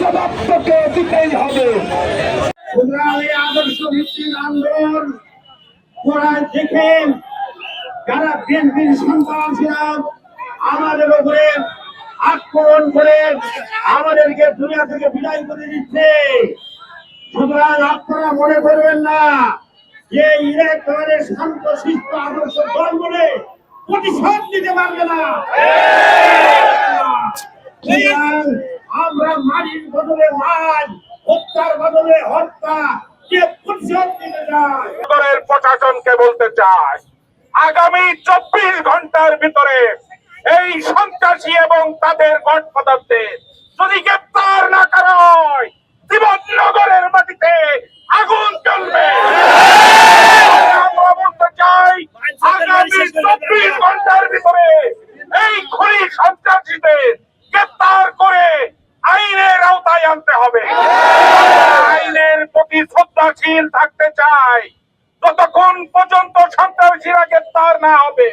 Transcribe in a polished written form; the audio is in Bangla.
জবাবকে দিতেই হবে। আদর্শ ভিত্তিক আন্দোলন করায় দেখেন যারা বিএনপির সন্ত্রাসীরা আমাদের উপরে আক্রমণ করে আমাদেরকে দুনিয়া থেকে বিদায় করে দিচ্ছে। সুতরাং আপনারা মনে করবেন না যে একেবারে শান্ত শিষ্ট আদর্শ দল বলে প্রতিশোধ নিতে পারবে না। আমরা মারির বদলে মার, হত্যার বদলে হত্যা কে প্রতিশোধ নিতে চায়। প্রশাসনকে বলতে চাই, আগামী 24 ঘন্টার ভিতরে এই সন্ত্রাসী এবং তাদের গডফাদারদের যদি গ্রেপ্তার না করা হয়, জীবননগরের মাটিতে আগুন জ্বলবে। আমরা বলতে চাই, আগামী 24 ঘন্টার ভিতরে এই খুনি সন্ত্রাসীদের গ্রেপ্তার করে আইনের আওতায় আনতে হবে। আইনের প্রতি শ্রদ্ধাশীল থাকতে চাই। যতক্ষণ পর্যন্ত সন্ত্রাসীরা গ্রেপ্তার না হবে,